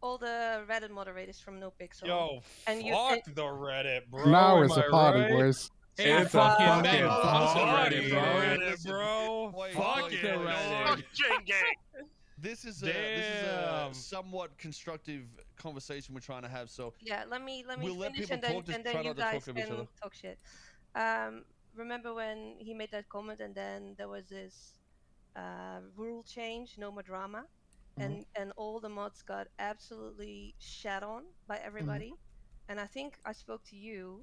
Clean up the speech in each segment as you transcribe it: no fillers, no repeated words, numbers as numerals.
all the Reddit moderators from NoPixel. Yo, and fuck the Reddit, bro. Now Am it's a I party, right? boys. It's a fucking party, Reddit, bro. Fuck it, Reddit. This is a somewhat constructive conversation we're trying to have. So yeah, let me we'll let finish, people talk, and just try then you not to talk guys over each other. can talk shit. Remember when he made that comment, and then there was this rule change, no more drama, and all the mods got absolutely shat on by everybody. And I think I spoke to you,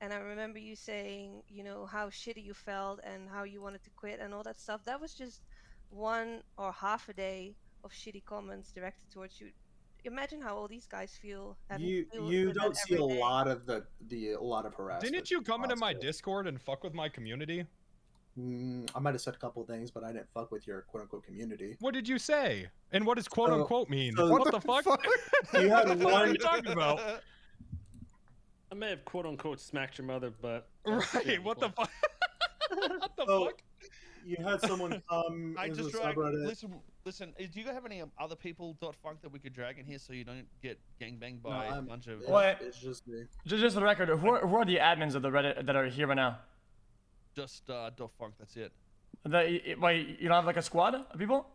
and I remember you saying, you know, how shitty you felt and how you wanted to quit and all that stuff. That was just one or half a day of shitty comments directed towards you. Imagine how all these guys feel. You don't see a lot of a lot of harassment. Didn't you come into my Discord and fuck with my community? I might have said a couple of things, but I didn't fuck with your quote-unquote community. What did you say? And what does quote-unquote mean? so what the fuck? You had What are you talking about? I may have quote-unquote smacked your mother, but... Right, what the fuck? What the fuck? You had someone come I into just the drag. subreddit. Listen. Do you have any other people .funk that we could drag in here so you don't get gangbanged by a bunch of? It's just me. Just for the record, who are the admins of the Reddit that are here right now? Just .funk. That's it. Wait, you don't have like a squad of people?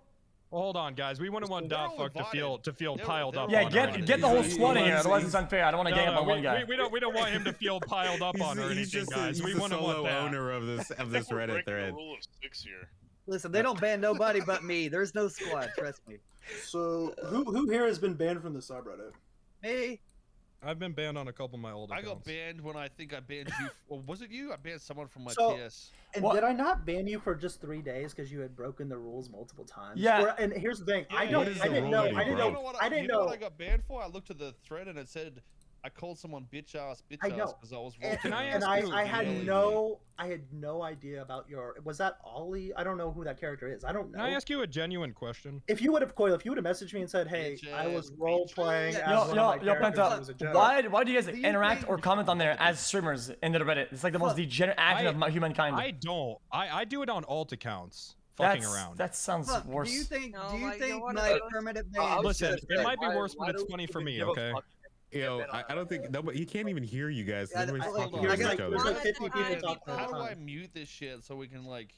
Well, hold on, guys. We wouldn't want .fuck to feel piled up. Yeah, on get the whole squad in here. Otherwise, it's unfair. I don't want to gang up on one guy. We don't want him to feel piled up on or anything, guys. We want to want that. Owner of this Reddit thread. Rule of 6 here. Listen, they don't ban nobody but me. There's no squad. Trust me. So who here has been banned from the subreddit? Me. I've been banned on a couple of my old accounts. I got banned when I think I banned you. Or was it you? I banned someone from my TS. And did I not ban you for just 3 days because you had broken the rules multiple times? Yeah. And here's the thing. Yeah, I didn't know. You know what I got banned for? I looked at the thread and it said I called someone bitch ass because I was wrong. Can I ask you? I had no idea about your. Was that Ollie? I don't know who that character is. I don't know. Can I ask you a genuine question? If you would have messaged me and said, "Hey, I was role playing." Yo, Penta, why do you guys interact or comment on there as streamers in the Reddit? It's like the most degenerate action of humankind. I don't. I do it on alt accounts. Fucking around. That sounds worse. Do you think my permanent ban? Listen, it might be worse, but it's funny for me. Okay. Yo, I don't think nobody. He can't even hear you guys. Yeah, Everybody's talking hold on. over each other. There's like 50 people talking. How do I mute this shit so we can like?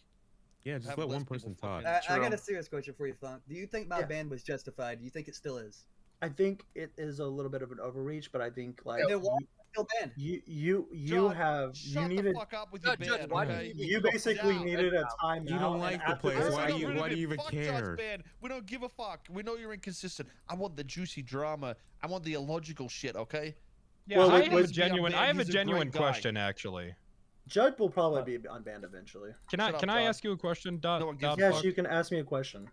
Yeah, just let one person talk. I got a serious question for you, Thunk. Do you think my ban was justified? Do you think it still is? I think it is a little bit of an overreach, but I think like still banned. You needed. The fuck up with your ban, okay? You basically needed a timeout. You don't like the place. Why do you even care? We don't give a fuck. We know you're inconsistent. I want the juicy drama. I want the illogical shit. Okay. Yeah, well, I have a genuine question actually. Judd will probably be unbanned eventually. Can I ask you a question? Yes, you can ask me a question.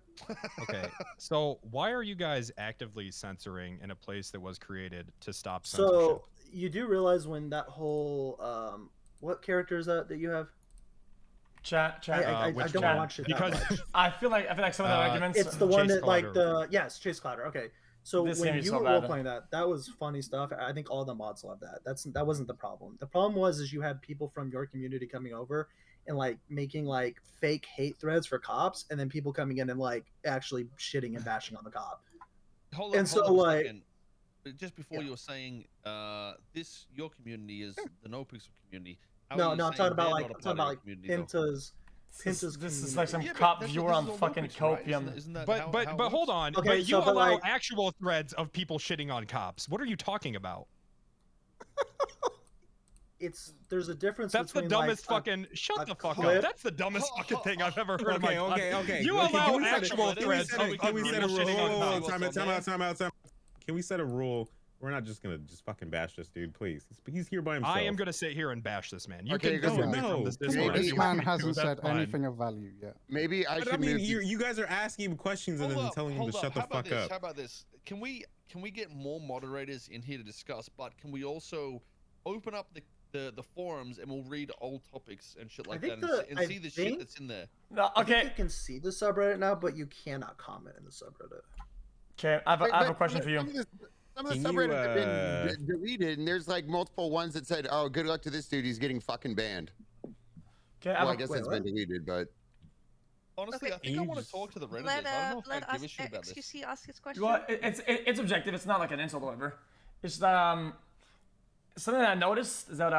Okay, so why are you guys actively censoring in a place that was created to stop censorship? So you do realize when that whole what character is that you have? Chat. I don't watch it because I feel like some of the arguments. It's the one that like Chase Clotter. Okay. So when you were role playing that was funny stuff. I think all the mods love that. That wasn't the problem. The problem was you had people from your community coming over and like making like fake hate threads for cops, and then people coming in and like actually shitting and bashing on the cop. Hold on a second. Just before you were saying your community is the NoPixel community. No, I'm talking about like Penta's. This is like some cop viewer on fucking copium. Right? But hold on. Okay, but you allow actual threads of people shitting on cops. What are you talking about? There's a difference. That's the dumbest fucking. Shut the fuck up. That's the dumbest fucking thing I've ever heard. Okay. You allow actual threads of people shitting on cops. Time out. Can we set a rule? We're not just gonna fucking bash this dude, please. He's here by himself. I am gonna sit here and bash this man. You can go from this Discord. This man hasn't said anything of value yet. Maybe I should. I mean, you guys are asking him questions and then telling him to shut the fuck up. How about this? Can we get more moderators in here to discuss? But can we also open up the forums and we'll read old topics and shit like that and see the shit that's in there? No, okay. I think you can see the subreddit now, but you cannot comment in the subreddit. Okay, I have a question for you. Some of the subreddits have been deleted, and there's like multiple ones that said, "Oh, good luck to this dude. He's getting fucking banned." Okay, well, I guess it's been deleted, but Honestly, I think I want to talk to the Redditors. I don't know if I give a shit about this. XQC ask his question. Well, it's objective. It's not like an insult or whatever. It's that something that I noticed is that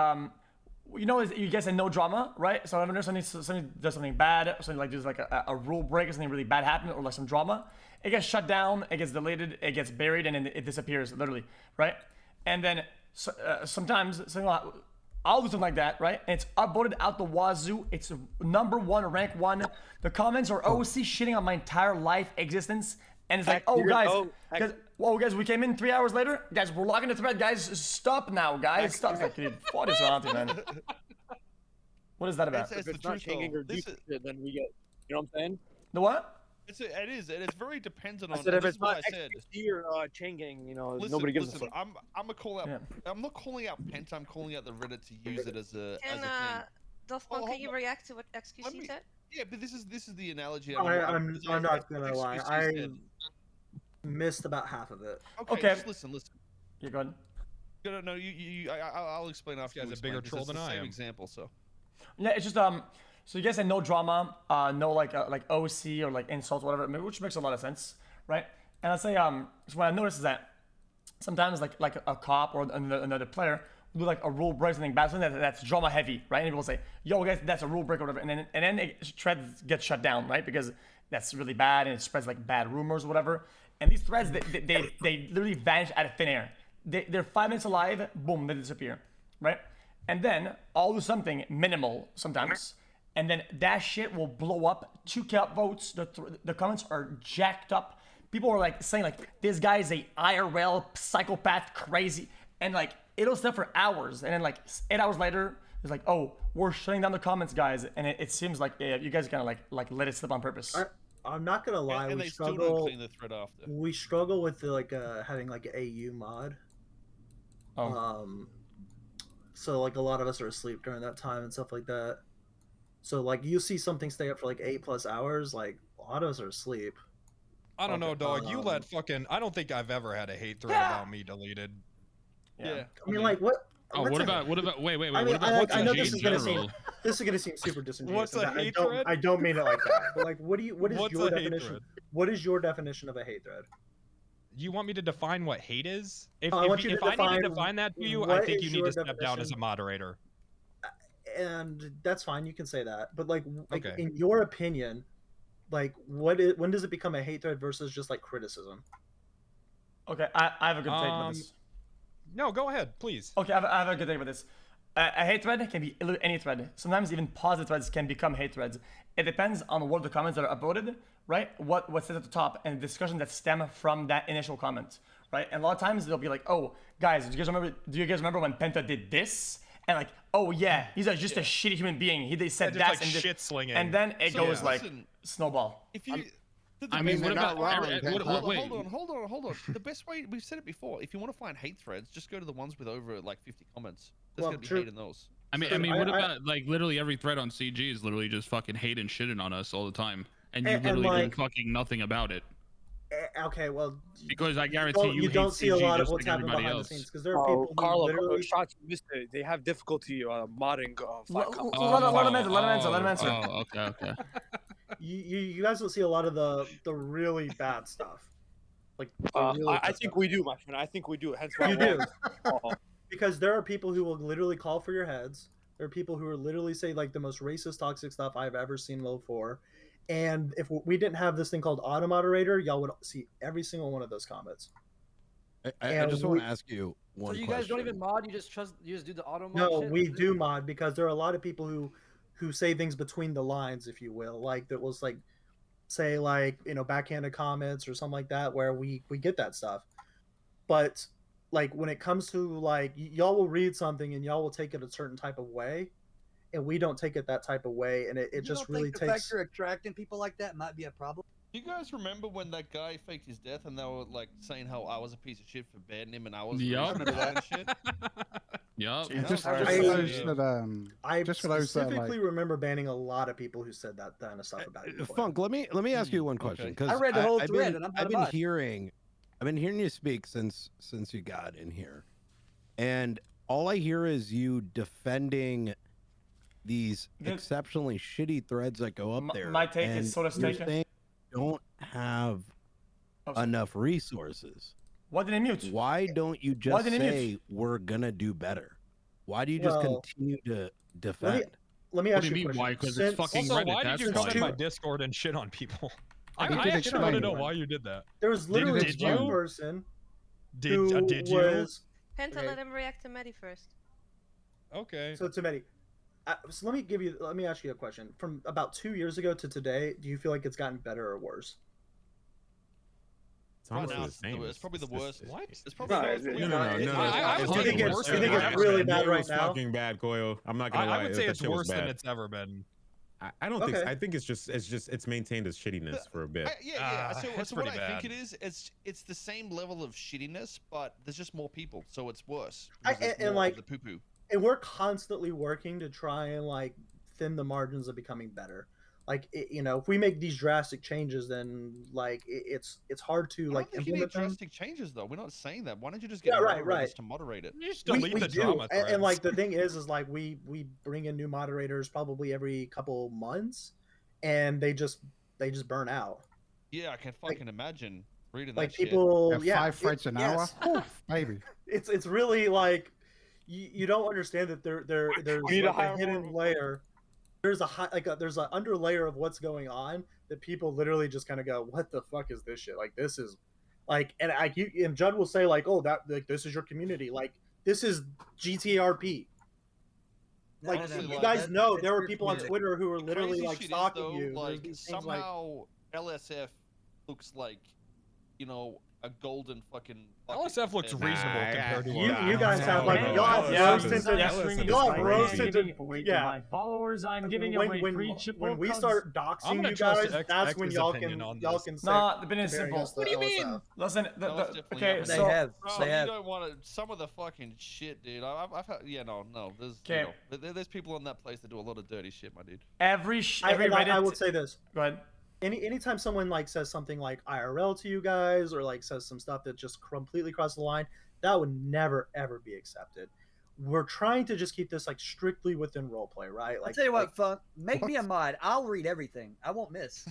you know, you guys say no drama, right? So when there's something does something bad, or something like there's like a rule break or something really bad happened, or like some drama, it gets shut down, it gets deleted, it gets buried, and then it disappears literally, right? And then sometimes something I'll do something like that, right? And it's upvoted out the wazoo. It's #1, rank 1. The comments are OC shitting on my entire life existence, and it's like, oh guys, we came in 3 hours later. Guys, we're locking the thread. Guys, stop now, guys. Stop. It's like, dude, what is wrong with you, man? What is that about? If it's not changing or deep shit, then we get, you know what I'm saying? The what? It's very dependent on. I said if it's not XQC or changing, you know, nobody gives a fuck. I'm gonna call out. Yeah. I'm not calling out Penta. I'm calling out the Reddit to use it as a thing. Dothmon, can you react to what XQC said? Yeah, but this is the analogy. I'm not gonna lie. I missed about half of it. Okay. Just listen. You're good. No, I'll explain after. This guy's a bigger troll than I am. Example, so. Yeah, it's just So you guys said no drama, no like OC or like insults, whatever, which makes a lot of sense, right? And I say so what I noticed is that sometimes like a cop or another player will do like a rule break, something bad, something that's drama heavy, right? And people say, yo guys, that's a rule break or whatever, and then threads get shut down, right? Because that's really bad and it spreads like bad rumors or whatever. And these threads they literally vanish out of thin air. They're 5 minutes alive, boom, they disappear, right? And then I'll do something minimal sometimes, and then that shit will blow up. 2K upvotes. The comments are jacked up. People are like saying like this guy is a IRL psychopath, crazy, and like it'll stay for hours, and then like 8 hours later, it's like, oh, we're shutting down the comments, guys, and it seems like you guys kind of like let it slip on purpose. I'm not gonna lie, and they still don't clean the thread after. We struggle with the, having like an AU mod. So like a lot of us are asleep during that time and stuff like that. So like you see something stay up for like 8+ hours, like a lot of us are asleep. I don't know, dog. You let fucking. I don't think I've ever had a hate thread about me deleted. Yeah. I mean, like what? Oh, what about? Wait. I mean, I know this is gonna seem super disingenuous. What's a hate thread? I don't mean it like that. But like, what is your definition? What is your definition of a hate thread? You want me to define what hate is? If I need to define that to you, I think you need to step down as a moderator. And that's fine. You can say that. But like okay. In your opinion, like when does it become a hate thread versus just like criticism? Okay, I have a good take with this. No, go ahead, please. Okay, I have a good take with this. A hate thread can be any thread. Sometimes even positive threads can become hate threads. It depends on what the comments that are upvoted, right? What's said at the top and the discussion that stem from that initial comment, right? And a lot of times they'll be like, oh, guys, do you guys remember when Penta did this? And like, oh yeah, he's just a shitty human being. They said that like shit slinging. And then it goes like snowball. If you, I mean, what about? Hold on. The best way, we've said it before. If you want to find hate threads, just go to the ones with over like 50 comments. There's gonna be hate in those. I mean, what about like literally every thread on CG is literally just fucking hate and shitting on us all the time, and you literally like, do fucking nothing about it. Okay, well, because I guarantee you don't see a lot of what's like happening behind else. the scenes because there are people Carlo, who literally... shots missed it. They have difficulty modding. Let him answer. Oh, okay. You guys don't see a lot of the really bad stuff. Like I think we do, my friend. I think we do. Hence why you do. Because there are people who will literally call for your heads. There are people who are literally say like the most racist, toxic stuff I've ever seen before. And if we didn't have this thing called auto moderator, y'all would see every single one of those comments. I just want to ask you one question. So you guys don't even mod? You just do the auto mod? No, shit? we do mod because there are a lot of people who say things between the lines, if you will, like that was like say like backhanded comments or something like that where we get that stuff. But like when it comes to like y'all will read something and y'all will take it a certain type of way. And we don't take it that type of way, and it just really takes. The fact you're attracting people like that might be a problem. You guys remember when that guy faked his death, and they were like saying how I was a piece of shit for banning him, and I was. Yup. Remember that shit? Yup. I specifically remember banning a lot of people who said that kind of stuff about you. Funk, let me ask you one question because I read the whole thread, and I've been hearing you speak since you got in here, and all I hear is you defending these exceptionally shitty threads that go up there. My take is and sort of you're taken. saying don't have enough resources. Why didn't mute? Why don't you just say we're gonna do better? Why do you just continue to defend? Let me ask you a question. Why? Because it's fucking Reddit. Why did you come why. in my Discord and shit on people? I did actually want to know explain. why you did that. There was literally Did one you? person Did who you? was Penta, okay. let him react to Medi first. Okay. So to Medi, so let me ask you a question. From about 2 years ago to today, do you feel like it's gotten better or worse? It's honestly the same. It's probably the worst. What? It's probably No. I would think it's really bad right now. Fucking bad, Koil. I'm not gonna lie. I would say that it's shit was worse than bad. it's ever been. I don't think. I think it's maintained as shittiness for a bit. So what I think it is, it's the same level of shittiness, but there's just more people, so it's worse. And like the poo-poo. And we're constantly working to try and like thin the margins of becoming better. Like you know, if we make these drastic changes, then like it's hard to like implement them. Drastic changes though. We're not saying that. Why don't you just get moderators to moderate it? You just delete the drama threads. And like the thing is like we bring in new moderators probably every couple months, and they just burn out. Yeah, I can fucking imagine reading like that people. shit. 5 threads an hour. Maybe. It's really like you don't understand that there's like a hidden layer. There's there's an under layer of what's going on that people literally just kind of go, what the fuck is this shit? Like this is like, and Judd will say like, oh, that like this is your community, like this is GTRP. Like you guys know there were people on Twitter who were literally like stalking you. Like somehow LSF looks like, you know, a golden fucking. LSF looks reasonable compared to you guys have like y'all have rose tinted. Yeah, followers. I'm giving away free when we start doxing you guys, that's when y'all can say. Nah, the been is simple. What do you mean? Listen, okay, they so have. You don't want to. Some of the fucking shit, dude. I've had. Yeah, no. There's people in that place that do a lot of dirty shit, my dude. Every Reddit. I would say this. Go ahead. Anytime someone like says something like IRL to you guys or like says some stuff that just completely crosses the line, that would never ever be accepted. We're trying to just keep this like strictly within roleplay, right? Like, I'll tell you what, Funk, make me a mod. I'll read everything. I won't miss.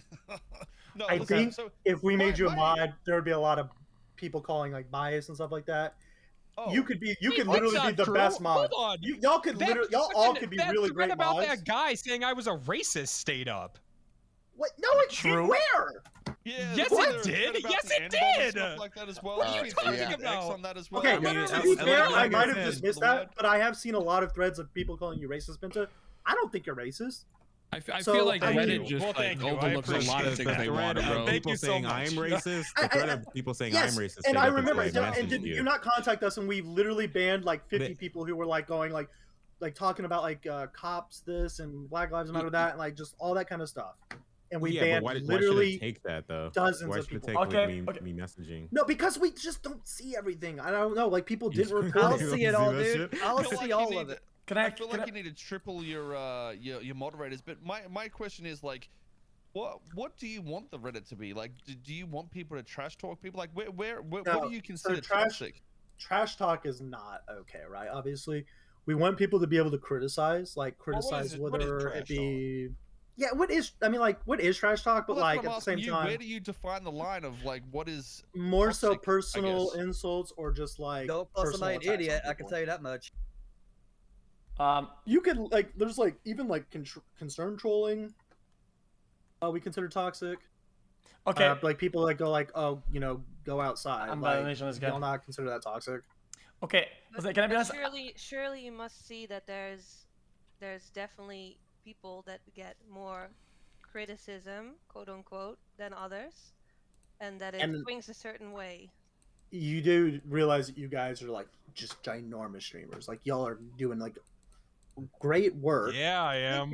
No, I think if we made you a mod, there would be a lot of people calling like bias and stuff like that. Oh. You could literally be the best mod. Hold on. Y'all could literally, y'all all could be really great about mods. That guy saying I was a racist stayed up. What? No, it did. Where? Yeah, yes, it did. Yes, it did. Like that as well. What are you talking about? On that as well. Okay, to be fair, I might have dismissed that, but I have seen a lot of threads of people calling you racist, Penta. I don't think you're racist. I feel like Reddit just overlooks a lot of things they want, bro. People saying I'm racist. The thread of people saying I'm racist. And I remember, and did you not contact us? And we literally banned like 50 people who were like going like talking about like cops this and Black Lives Matter that and like just all that kind of stuff. And we banned literally take that though. Dozens why of should people. It take me messaging? No, because we just don't see everything. I don't know. Like people didn't report. I'll see it all, dude. I'll see all of it. I feel like you need to triple your moderators. But my question is like, what do you want the Reddit to be like? Do you want people to trash talk people? Like what do you consider toxic? Trash talk is not okay, right? Obviously, we want people to be able to criticize, whether it be. Yeah, what is trash talk? But like at the same time, where do you define the line of like what is more so personal insults or just like don't call somebody an idiot? I can tell you that much. You could like there's like even like concern trolling. We consider toxic. Okay, like people that go like, oh, you know, go outside. I'm like, you'll not consider that toxic. Okay, can I be honest? Surely you must see that there's definitely people that get more criticism, quote unquote, than others, and that it swings a certain way. You do realize that you guys are like just ginormous streamers. Like y'all are doing like great work. Yeah, I am.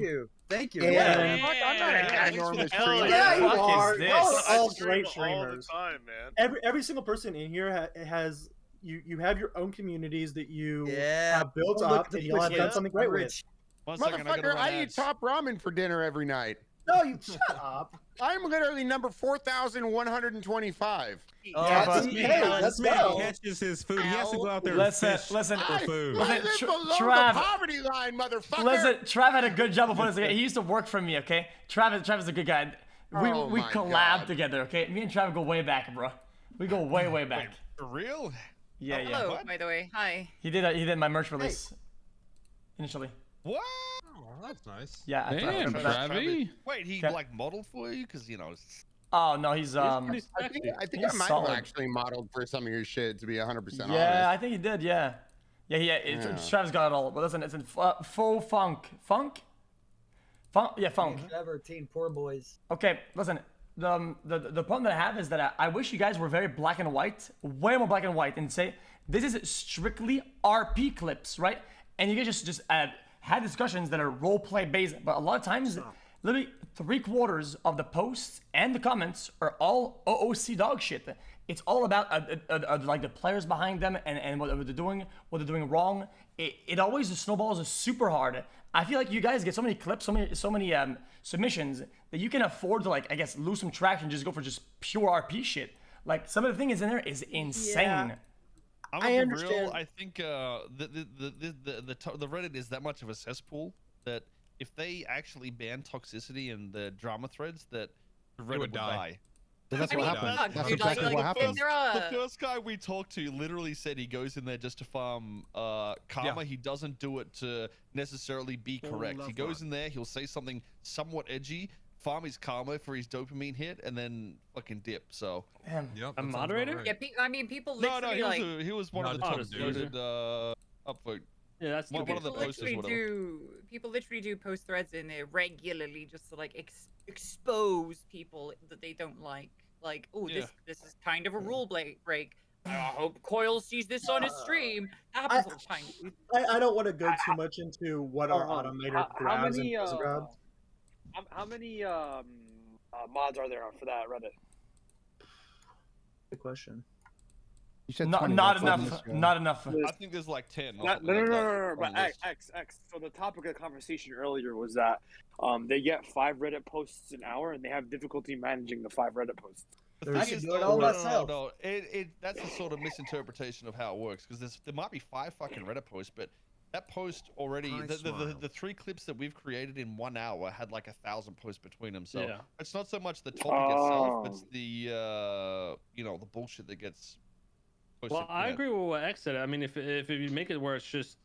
Thank you. I'm not a ginormous streamer. Yeah, you are. Y'all are all great streamers. All the time, man. Every single person in here has you have your own communities that you have built Oh, up, and y'all have done something great with. Motherfucker, I eat top ramen for dinner every night. No, you shut up. I'm literally number 4,125. That's me. That's me. He catches his food. He has to go out there and fish for food. I live below Trav, the poverty line, motherfucker. Listen, Trav had a good job of putting this together. He used to work for me, okay? Trav is a good guy. We collab together, okay? Me and Trav go way back, bro. We go way back. Wait, for real? Yeah, yeah. Hello, by the way. Hi. He did my merch release initially. What? Oh, that's nice. Yeah, Damn, Travi. Wait, he like modeled for you? Because, you know. Oh, no, he's I think I might have actually modeled for some of your shit, to be 100% honest. Yeah, I think he did, yeah. Yeah. Travis got it all. But listen, it's in faux funk. Funk? Yeah, funk. Trevor, teen poor boys. Okay, listen. The problem that I have is that I wish you guys were very black and white, way more black and white, and say this is strictly RP clips, right? And you guys just had discussions that are role play based, but a lot of times, literally 3/4 of the posts and the comments are all OOC dog shit. It's all about like the players behind them and what they're doing wrong. It always snowballs super hard. I feel like you guys get so many clips, so many submissions that you can afford to, like, I guess, lose some traction, just go for just pure RP shit. Like, some of the things in there is insane. Yeah. I understand. Real, I think the Reddit is that much of a cesspool that if they actually ban toxicity and the drama threads, that the Reddit would die. So that's what happened. That's exactly what happened. The first guy we talked to literally said he goes in there just to farm karma. Yeah. He doesn't do it to necessarily be correct. He goes in there, he'll say something somewhat edgy, farm his karma for his dopamine hit, and then fucking dip. So, a moderator? Right. Yeah, I mean, people literally he was one of the top voted upvote. Yeah, that's one of the posters. People literally do post threads in there regularly just to like expose people that they don't like. Like, oh, this is kind of a rule break. I hope Koil sees this on his stream. Happens all the time. I don't want to go too much into what our automated grabs and grabs. How many mods are there for that Reddit? Good question. You said not enough. Not enough. I think there's like 10. No. But X. So the topic of the conversation earlier was that they get 5 Reddit posts an hour, and they have difficulty managing the 5 Reddit posts. I can do it all myself. No. That's a sort of misinterpretation of how it works, because there might be 5 fucking Reddit posts, but that post already, the 3 clips that we've created in 1 hour had like 1,000 posts between them. So it's not so much the topic itself, it's the the bullshit that gets. Well, I agree with what X said. I mean, if you make it where it's just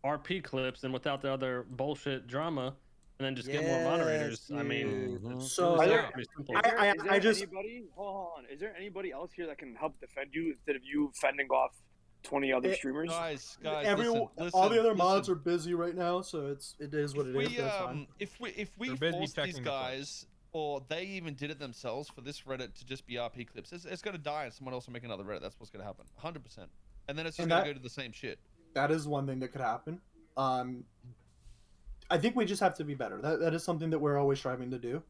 RP clips and without the other bullshit drama, and then just get more moderators, I mean, so hold on. Is there anybody else here that can help defend you instead of you fending off 20 other streamers? Guys, all the other mods are busy right now, so it is what it is. If we force these guys, or they even did it themselves for this Reddit to just be RP clips, it's going to die and someone else will make another Reddit. That's what's going to happen. 100%. And then it's just going to go to the same shit. That is one thing that could happen. I think we just have to be better. That is something that we're always striving to do.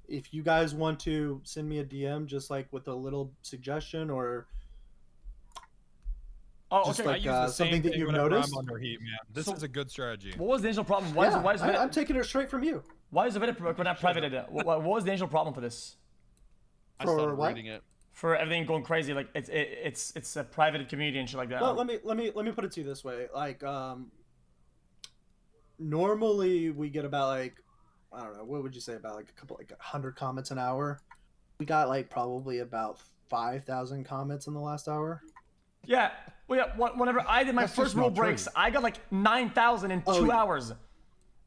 If you guys want to send me a DM just like with a little suggestion or just like something that you've noticed. I'm under heat, man. This is a good strategy. What was the initial problem? I'm taking it straight from you. Why is the Reddit not privated? What was the initial problem for this? I started reading it. For everything going crazy, like it's a private community and shit like that. Well, let me put it to you this way. Like, normally we get about like, I don't know, what would you say, about like 100 comments an hour. We got like probably about 5,000 comments in the last hour. Yeah. Well, yeah. Whenever I did my first rule breaks, I got like 9,000 in 2 hours.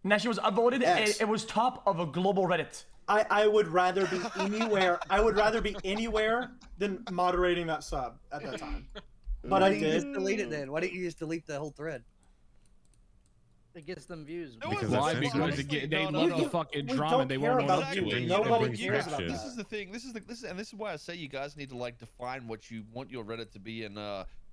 And that shit was upvoted. It was top of a global Reddit. I would rather be anywhere. I would rather be anywhere than moderating that sub at that time. But I did. You just delete it then? Why didn't you just delete the whole thread? It gets them views. Because they love the fucking drama. They won't know what to do. Nobody cares about that. This is the thing. This is why I say you guys need to like define what you want your Reddit to be and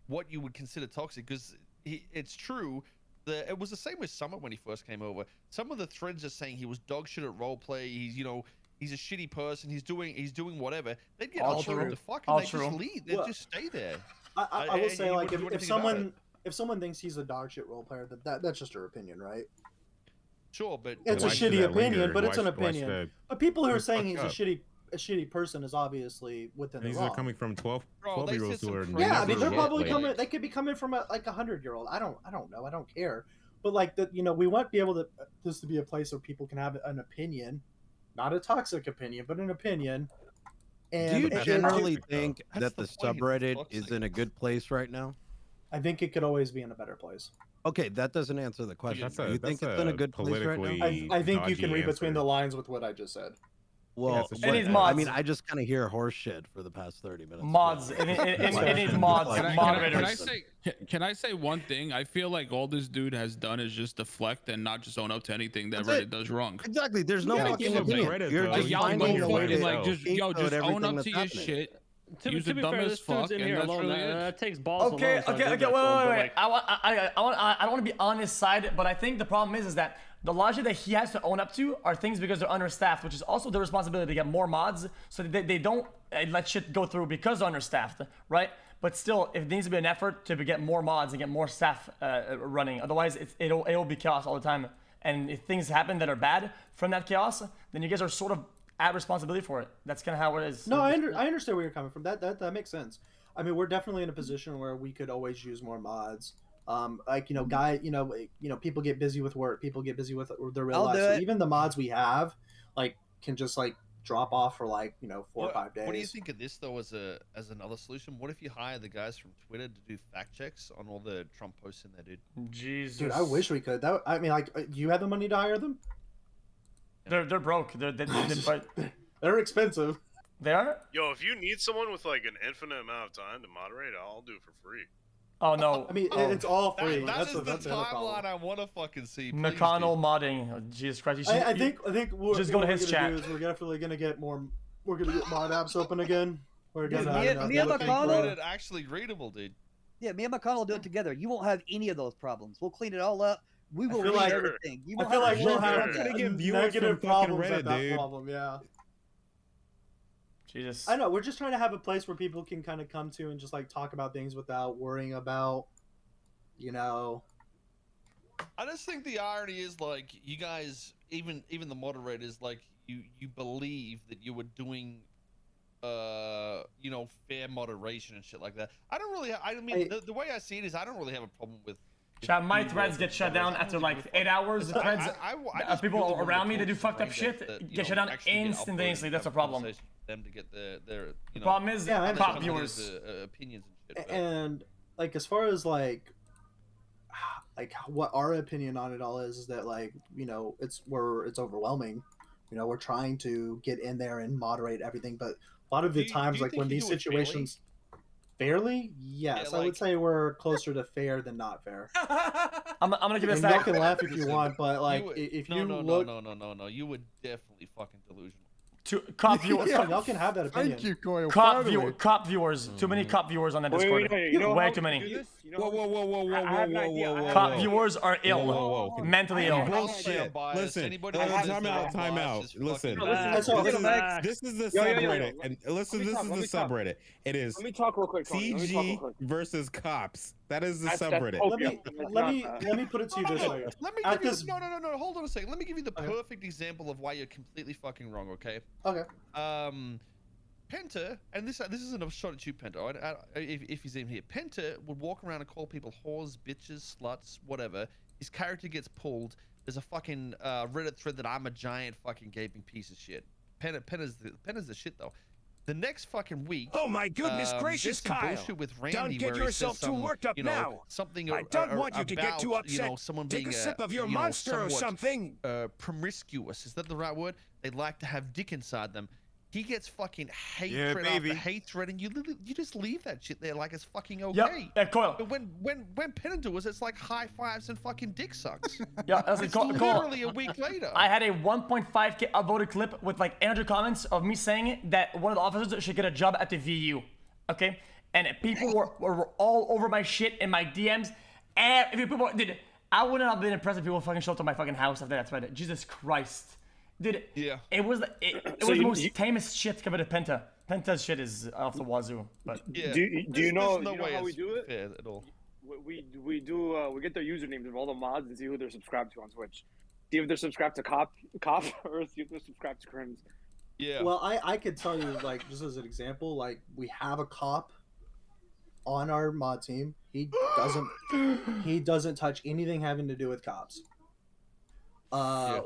what you would consider toxic. Because it's true. It was the same with Summit when he first came over. Some of the threads are saying he was dog shit at roleplay. He's a shitty person. He's doing whatever. They'd get upvoted to fuck and they just leave. They just stay there. I will say, like, if someone thinks he's a dog shit role player, that's just her opinion, right? Sure, but it's a why should shitty that opinion, linger? but it's Why an should- why should opinion. that- But people who are That's saying he's fucked a shitty person is obviously within the These wrong. are coming from 12 Bro, they year olds said who some are crazy Yeah, I mean they're never probably like- coming. They could be coming from like 100-year-old. I don't know. I don't care. But like that, you know, we want to be able to this to be a place where people can have an opinion, not a toxic opinion, but an opinion. And Do you it- generally it- think that the subreddit is in a good place right now? I think it could always be in a better place. Okay, that doesn't answer the question. That's Do a- you think that's it's in a a good place right now? politically I think you can dodgy read between answer. the lines with what I just said. Well, it's a but- shit I show. mean, I just kind of hear horse shit for the past 30 minutes. Mods. It needs mods. Like, Moderators. Can I say one thing? I feel like all this dude has done is just deflect and not just own up to anything that That's Reddit it. does wrong. Exactly. There's no Yeah, fucking like, opinion. Reddit, You're though. just Like, y'all finding go a way fucking to like just scapegoat own everything up that's to your happening. shit. To Use be the dumb fair, as this dude's fuck, in and here that's alone. really it. That takes balls Okay, alone. so I okay, do okay. that to him, but, Wait. like, I don't want to be on his side, but I think the problem is that the logic that he has to own up to are things because they're understaffed, which is also their responsibility to get more mods, so that they don't let shit go through because they're understaffed, right? But still, it needs to be an effort to get more mods and get more staff running. Otherwise, it'll be chaos all the time. And if things happen that are bad from that chaos, then you guys are sort of at responsibility for it. That's kind of how it is. No, I understand where you're coming from. That makes sense. I mean, we're definitely in a position where we could always use more mods. Like people get busy with work. People get busy with their real I'll lives. do So it. even the mods we have, like, can just like drop off for like 4 or 5 days. What do you think of this though as another solution? What if you hire the guys from Twitter to do fact checks on all the Trump posts in there, dude? Jesus. Dude, I wish we could. I mean, like, do you have the money to hire them? They're broke. They're expensive. They are? Yo, if you need someone with like an infinite amount of time to moderate, I'll do it for free. Oh no. I mean, it's all free. That is the that's another problem. timeline I want to fucking see. please, McConnell dude. modding. Oh, Jesus Christ. I think what, just go what to his we're gonna chat. do is we're definitely gonna get more. We're gonna get mod apps open again. We're Dude, gonna me and McConnell- Reddit actually readable, dude. Yeah, me and McConnell will do it together. You won't have any of those problems. We'll clean it all up. We will feel read like- everything. You I won't feel like have we'll shit have like that. negative problems Reddit, at that dude. problem. Yeah. Jesus. I know. We're just trying to have a place where people can kind of come to and just like talk about things without worrying about, I just think the irony is like you guys, even the moderators, like you believe that you were doing, fair moderation and shit like that. I don't really. I mean, the way I see it is, I don't really have a problem with. Chat, my threads get shut down after like 8 hours. The threads, just people really around wanna me that do talk to fucked up Frank shit that, get shut down actually get instantaneously. uploaded, That's a have problem. conversation with them to get their The problem is, Yeah, cop and- viewers. opinions and shit. but- and like as far as like what our opinion on it all is that like it's overwhelming. We're trying to get in there and moderate everything, but a lot of the times you like think when you these do it fairly? situations fairly, yes, Yeah, I would like- say we're closer to fair than not fair. I'm gonna give it a And y'all stack. can laugh if you want, but like would- if no, you no, look, no, you would definitely fucking delusional. Cop viewers. yeah, y'all can have that opinion. Thank you, Koil. Cop viewers. Too many cop viewers on that Discord. Way too many. Cop viewers are ill. Mentally ill. Bullshit. Listen, time out. Listen, Listen, this is the Yo, subreddit, and listen, Let me this talk, is let the me talk. subreddit. It is Let me talk real quick, Tony. Let me talk real CG quick. versus cops. That is the That's subreddit. opium. let me put it to you this way. Let me At give you this- no, hold on a second. Let me give you the perfect example of why you're completely fucking wrong, okay? Okay. Penta, and this isn't a shot at you, Penta, all right? If he's in here. Penta would walk around and call people whores, bitches, sluts, whatever. His character gets pulled. There's a fucking Reddit thread that I'm a giant fucking gaping piece of shit. Penta's the shit, though. The next fucking week. Oh my goodness gracious, there's some Kyle! bullshit with Randy Don't get where he yourself says too some, worked up now. Something I don't want you to get about, too upset. someone Take being a sip of your monster or somewhat, something. Promiscuous, is that the right word? They like to have dick inside them. He gets fucking hatred after hatred, and you just leave that shit there like it's fucking okay. Yeah, Koil. But when Penta does, it's like high fives and fucking dick sucks. Yeah, that's it's Koil. literally a week later. I had a 1.5K upvoted clip with like 800 comments of me saying that one of the officers should get a job at the VU. Okay? And people were all over my shit in my DMs. And if people, dude, I wouldn't have been impressed if people fucking showed up to my fucking house after that thread. Jesus Christ. Dude, yeah. It was the most tamest shit compared to Penta. Penta's shit is off the wazoo. But Yeah. Do you know how we do it? Fair at all. We get their usernames of all the mods and see who they're subscribed to on Twitch. See if they're subscribed to Cop, or see if they're subscribed to Crims. Yeah. Well, I could tell you, like, just as an example, like, we have a cop on our mod team. He doesn't touch anything having to do with cops.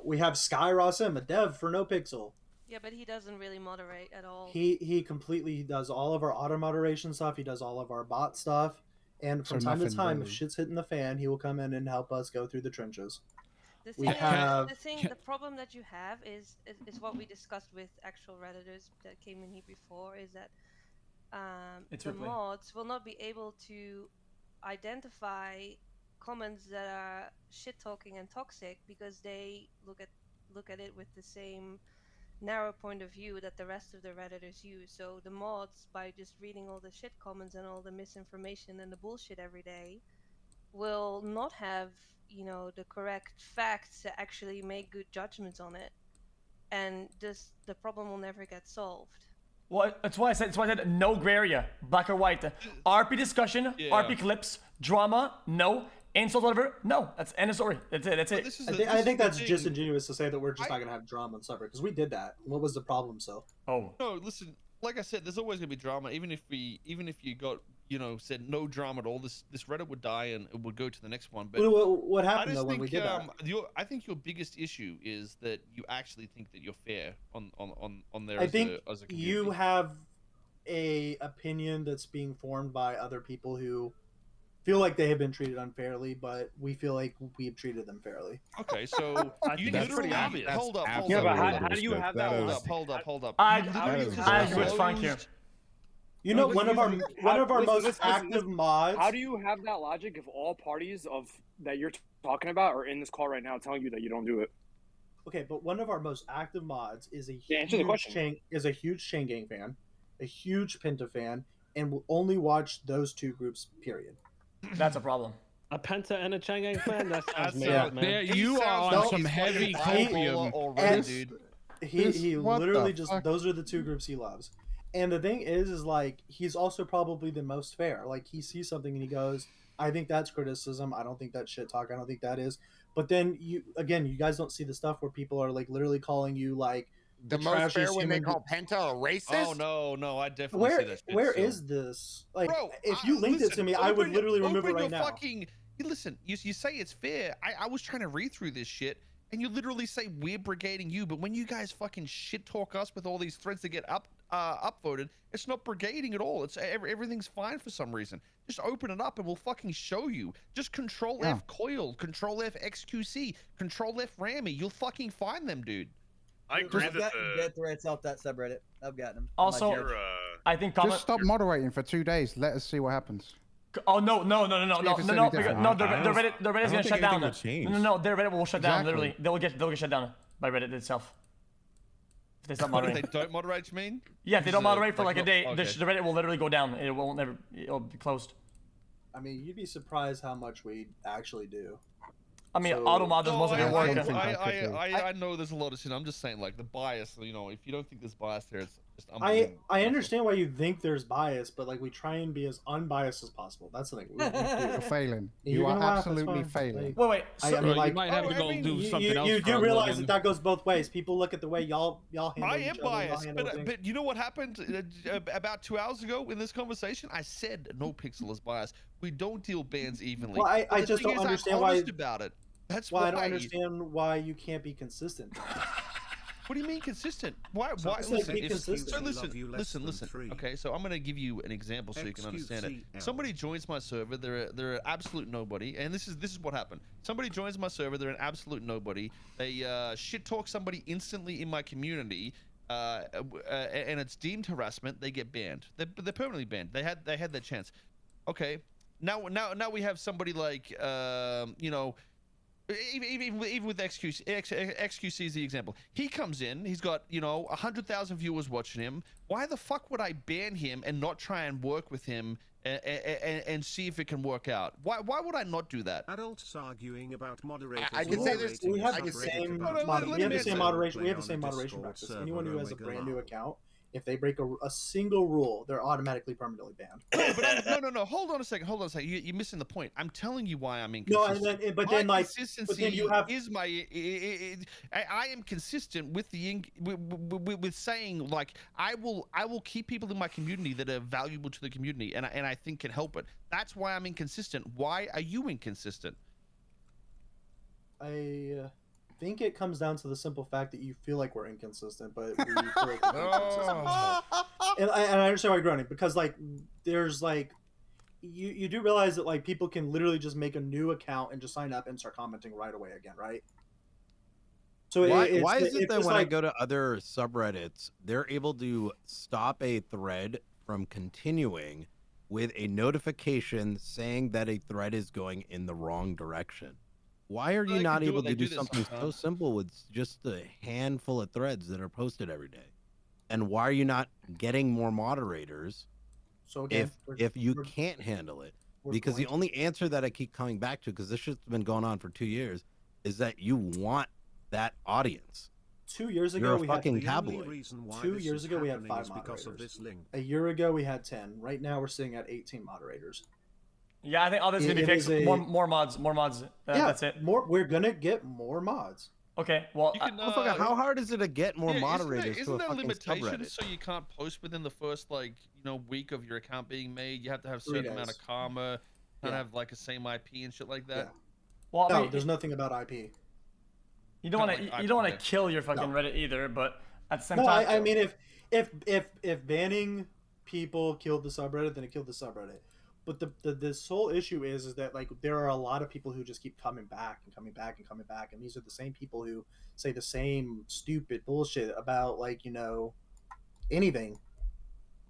We have Skyrosim, a dev for NoPixel. Yeah, but he doesn't really moderate at all. He completely does all of our auto moderation stuff. He does all of our bot stuff. And from time to time, if shit's hitting the fan, he will come in and help us go through the trenches. The problem that you have is what we discussed with actual Redditors that came in here before, is that the mods will not be able to identify comments that are shit talking and toxic because they look at it with the same narrow point of view that the rest of the Redditors use. So the mods, by just reading all the shit comments and all the misinformation and the bullshit every day, will not have, you know, the correct facts to actually make good judgments on it, and the problem will never get solved. Well, that's why I said no gray area, black or white. RP discussion, RP clips, drama, no. Insult, whatever, no. That's end of story. That's it. I think that's disingenuous to say that we're just not gonna have drama and separate, because we did that. What was the problem? No, listen. Like I said, there's always gonna be drama. Even if you got, you know, said no drama at all, this Reddit would die and it would go to the next one. But what happened when we did that? I think your biggest issue is that you actually think that you're fair on there. I think as a you have a opinion that's being formed by other people who feel like they have been treated unfairly, but we feel like we've treated them fairly. Okay, so you literally hold up. Yeah, but how do you have that? Hold up. I agree with Frank here. You know, one of our most active mods. How do you have that logic if all parties that you're talking about are in this call right now telling you that you don't do it? Okay, but one of our most active mods is a huge Chang Gang fan, a huge Penta fan, and will only watch those two groups. Period. That's a problem. A Penta and a Chang Gang fan? That's man. You are on some heavy copium already, dude. He literally just, those are the two groups he loves. And the thing is like, he's also probably the most fair. Like, he sees something and he goes, I think that's criticism. I don't think that's shit talk. I don't think that is. But then you guys don't see the stuff where people are like literally calling you like the most fair when they call Penta a racist. Oh no, I definitely see that shit. Where is this? Like, bro, if you linked it to me, I would literally remove it right now. Listen, you say it's fair. I was trying to read through this shit, and you literally say we're brigading you, but when you guys fucking shit talk us with all these threads that get upvoted, it's not brigading at all. It's everything's fine for some reason. Just open it up and we'll fucking show you. Just Control F Koil, Control F XQC, Control F ramee. You'll fucking find them, dude. I agree that dead threats off that subreddit. I've gotten them. Also, I think just stop moderating for 2 days. Let us see what happens. Oh no! The Reddit is gonna shut down. No, their Reddit will shut down. Literally, they'll get shut down by Reddit itself. If they stop moderating. If they don't moderate, you mean? Yeah, if they don't moderate for like a day, the Reddit will literally go down. It'll be closed. I mean, you'd be surprised how much we actually do. I mean, auto mod does most of your work. I know there's a lot of shit. I'm just saying, like, the bias, you know, if you don't think there's bias there, it's just unbelievable. I understand why you think there's bias, but, like, we try and be as unbiased as possible. That's the thing. You're failing. You are absolutely failing. Wait. So, you might have to go do something else. You do realize that goes both ways. People look at the way y'all handle I am biased, but you know what happened about 2 hours ago in this conversation? I said NoPixel is biased. We don't deal bans evenly. Well, I just don't understand why. About it. That's why I don't understand why you can't be consistent. What do you mean consistent? Why? Listen. Okay, so I'm gonna give you an example so you can understand it. Somebody joins my server. They're an absolute nobody, and this is what happened. Somebody joins my server. They're an absolute nobody. They shit talk somebody instantly in my community, and it's deemed harassment. They get banned. They're permanently banned. They had their chance. Okay, now we have somebody like you know. Even with XQC is the example. He comes in, he's got, you know, 100,000 viewers watching him. Why the fuck would I ban him and not try and work with him and see if it can work out? Why would I not do that? Adults arguing about moderation. I can say this. We have the same moderation. We have the same moderation practice. Anyone who has a brand new account If they break a single rule, they're automatically permanently banned. No. Hold on a second. You're missing the point. I'm telling you why I'm No, inconsistent. and then, but then like, consistency but then you have is my. I am consistent with with saying like I will keep people in my community that are valuable to the community and I think can help it. That's why I'm inconsistent. Why are you inconsistent? I think it comes down to the simple fact that you feel like we're inconsistent, but we feel like we're inconsistent. And I understand why you're groaning, because like there's like you do realize that like people can literally just make a new account and just sign up and start commenting right away again, right? So why it's is it that when I like, go to other subreddits, they're able to stop a thread from continuing with a notification saying that a thread is going in the wrong direction? Why are you not able to do something so simple with just a handful of threads that are posted every day? And why are you not getting more moderators so again, if you can't handle it? Because the only answer that I keep coming back to, because this shit's been going on for 2 years, is that you want that audience. 2 years ago, You're a we fucking had tabloid. 2 years ago we had 5 moderators. A year ago we had 10. Right now we're sitting at 18 moderators. Yeah, I think all this is gonna be fixed. More mods. That's it. We're gonna get more mods. Okay, well, how hard is it to get more moderators? Isn't there to a fucking limitations subreddit? so you can't post within the first week of your account being made? You have to have a certain amount of karma, kind of have like a same IP and shit like that. Yeah. Well, no, there's nothing about IP. You don't want to kill your fucking Reddit either, but at the same no, time, I mean if banning people killed the subreddit, then it killed the subreddit. But this whole issue is that like there are a lot of people who just keep coming back and coming back and coming back, and these are the same people who say the same stupid bullshit about anything.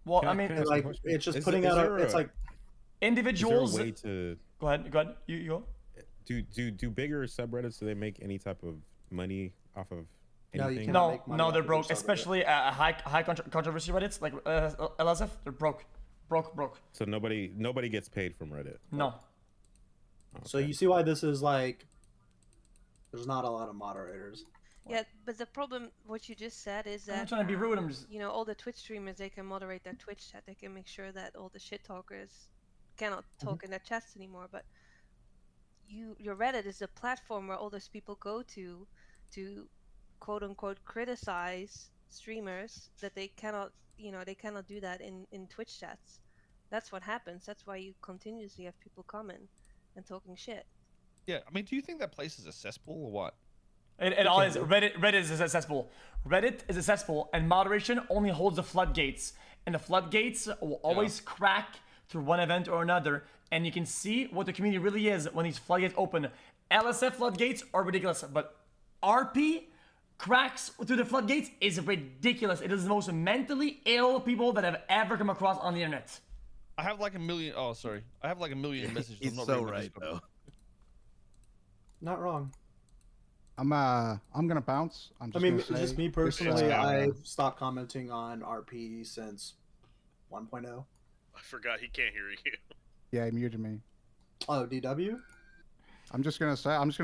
Well, I mean, like it's just putting out it's like individuals. Is there a way to go ahead. You go. Do bigger subreddits, do they make any type of money off of anything? No, they're broke. Especially high controversy Reddits like LSF, they're broke. So nobody gets paid from Reddit. No. Okay. So you see why this is like there's not a lot of moderators. Yeah, but the problem, what you just said, is that I'm not trying to be rude. I'm just all the Twitch streamers, they can moderate their Twitch chat. They can make sure that all the shit talkers cannot talk in their chats anymore. But your Reddit is a platform where all those people go to quote unquote criticize streamers that they cannot do that in Twitch chats. That's what happens. That's why you continuously have people comment and talking shit. Yeah, I mean, do you think that place is a cesspool or what? It all is. Reddit is a cesspool. Reddit is a cesspool, and moderation only holds the floodgates. And the floodgates will always crack through one event or another. And you can see what the community really is when these floodgates open. LSF floodgates are ridiculous, but RP cracks through the floodgates is ridiculous. It is the most mentally ill people that I've ever come across on the internet. I have like a million. Oh, sorry. I have like a million messages. He's so right, though. Not wrong. I'm gonna bounce. Just me personally, I've stopped commenting on RP since 1.0. I forgot he can't hear you. Yeah, he muted me. Oh, DW? I'm just gonna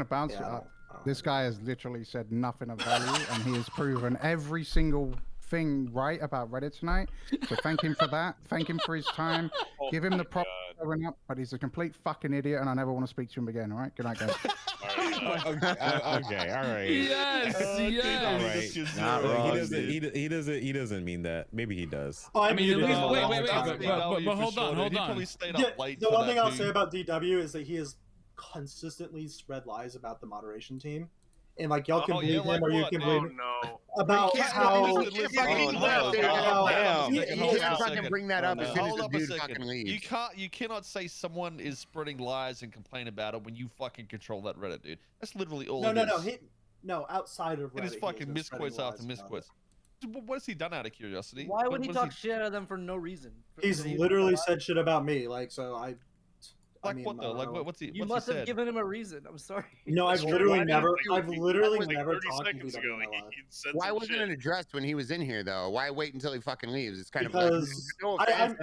bounce it up. This guy has literally said nothing of value, and he has proven every single thing right about Reddit tonight. So thank him for that. Thank him for his time. Give him the props showing up, but he's a complete fucking idiot, and I never want to speak to him again. All right, good night, guys. Okay, all right. Yes. All right. He doesn't mean that. Maybe he does. Oh, I mean, wait, but hold on. He probably stayed up late. The one thing I'll say about DW is that he has consistently spread lies about the moderation team. And like y'all can believe him, or you can believe about how You can't fucking bring that up as soon as the dude fucking leaves. You cannot say someone is spreading lies and complain about it when you fucking control that Reddit, dude. That's literally all. No, outside of Reddit. It is fucking misquotes after misquotes. What has he done out of curiosity? Why would he talk shit out of them for no reason? He's literally said shit about me, like so. What though? Like what's he? You must have given him a reason. I'm sorry. No, I've literally never talked to him. Why wasn't it addressed when he was in here though? Why wait until he fucking leaves? It's kind of like, no offense.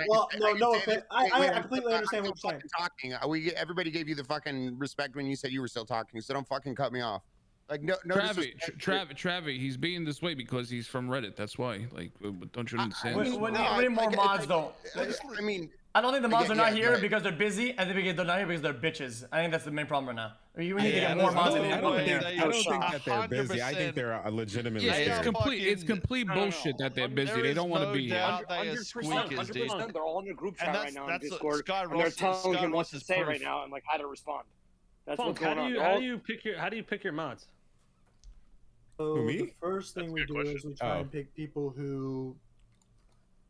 I completely understand what you're saying. Everybody gave you the fucking respect when you said you were still talking, so don't fucking cut me off. Like no Travi, he's being this way because he's from Reddit. That's why. Like, don't you understand? We need more mods though. I mean, I don't think the mods are not here because they're busy. I think they're not here because they're bitches. I think that's the main problem right now. We need to get more mods in here. I don't think that they're busy. I think they're legitimately. Yeah, it's complete bullshit that they're busy. They don't want to be here. 100%. They're all in a group chat right now on Discord, Scott and they're Ross- telling Scott him what Ross to is say proof. right now and like how to respond. That's Funk, what's going on. how do you pick your mods? So Who, me? the first thing we do is we try and pick people who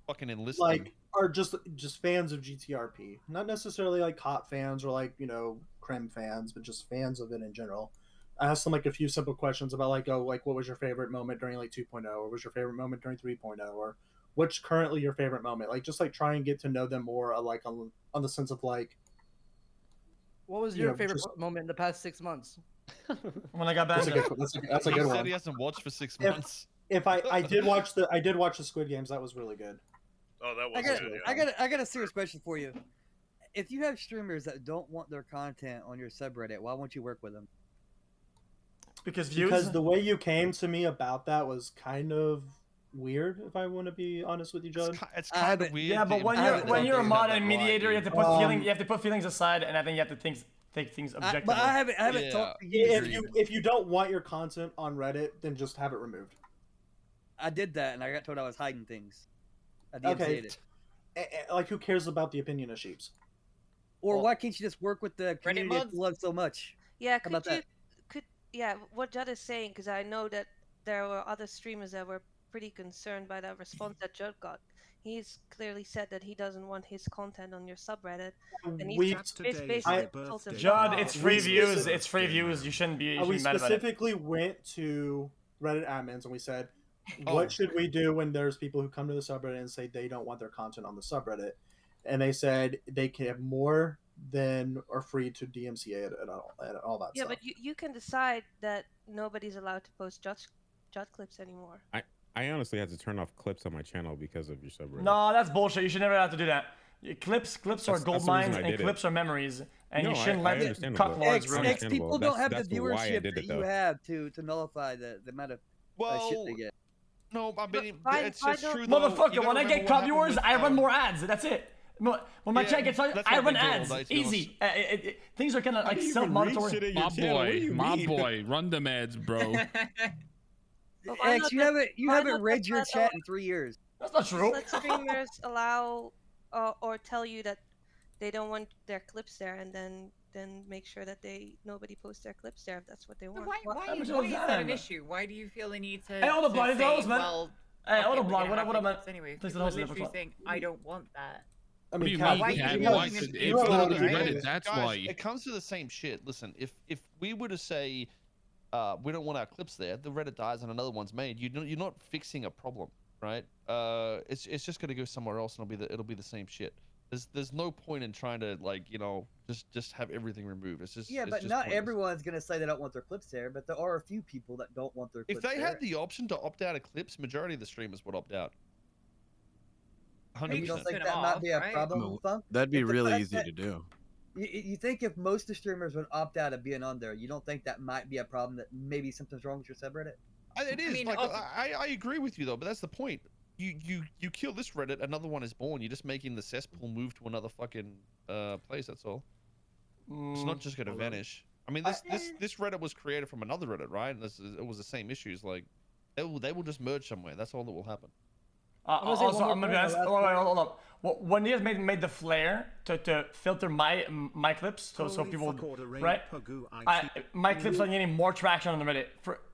fucking enlist like are just fans of GTRP, not necessarily like hot fans or like creme fans, but just fans of it in general. I asked them like a few simple questions about like what was your favorite moment during like 2.0, or what was your favorite moment during 3.0, or what's currently your favorite moment. Like just like try and get to know them more, like on the sense of like. What was your favorite moment in the past 6 months? When I got back, that's a good one. He said he hasn't watched for 6 months. If I did watch the Squid Games, that was really good. Oh, that was good. Yeah. I got a serious question for you. If you have streamers that don't want their content on your subreddit, why won't you work with them? Because views. Because the way you came to me about that was kind of weird, if I want to be honest with you, Judd. It's kind of weird. Yeah, but when you're a mod and mediator, you have to put feelings aside, and I think you have to take things objectively. But I haven't talked to you. If you don't want your content on Reddit, then just have it removed. I did that, and I got told I was hiding things. I DMCA'd it. Like, who cares about the opinion of sheeps? Or why can't you just work with the community that you love so much? Yeah, How about that? What Judd is saying, because I know that there were other streamers that were pretty concerned by that response that Judd got. He's clearly said that he doesn't want his content on your subreddit, and he's basically told him, Judd, it's free views. It's free views. You shouldn't be. We mad about it. specifically went to Reddit admins and we said, what should we do when there's people who come to the subreddit and say they don't want their content on the subreddit? And they said they can have more than are free to DMCA it and all that yeah, stuff. but you can decide that nobody's allowed to post Judd clips anymore. I honestly had to turn off clips on my channel because of your subreddit. No, that's bullshit. You should never have to do that. Clips are gold mines, and clips are memories, and you shouldn't let cut lords ruin it. People don't have the viewership that you have to nullify the amount of shit they get. No, I mean, it's just true. Motherfucker, when I get cut viewers, I run more ads. That's it. When my chat gets on, I run ads. Easy. Things are kind of like self-monitoring. My boy, run them ads, bro. X, you haven't read your chat in 3 years. That's not true. Let streamers allow or tell you that they don't want their clips there, and then make sure that nobody posts their clips there if that's what they want. Why is that an issue? Why do you feel the need to? Hey, hold on, blind, say, man. well, hey, hold on, blind. what am I? Anyway, Please people are literally saying, I don't want that. I mean, Reddit, that's guys, why. It comes to the same shit. Listen, if we were to say we don't want our clips there, the Reddit dies and another one's made. You're not fixing a problem, right? It's just gonna go somewhere else and it'll be the same shit. There's no point in trying to just have everything removed. It's just but not pointless. Everyone's gonna say they don't want their clips there, but there are a few people that don't want their clips there. If they there. had the option to opt out of clips, majority of the streamers would opt out. 100%. You don't think that might be a problem, Funk? That'd be really easy to do. You think if most of the streamers would opt out of being on there, you don't think that might be a problem, that maybe something's wrong with your subreddit? It is. I agree with you though, but that's the point. You kill this Reddit, another one is born. You're just making the cesspool move to another fucking place. That's all. It's not just gonna vanish. I mean, this Reddit was created from another Reddit, right? And it was the same issues. Like they will just merge somewhere. That's all that will happen. Also, I'm gonna be honest. Hold on. When he has made the flare to filter my clips, so people, right? My clips are getting more traction on the Reddit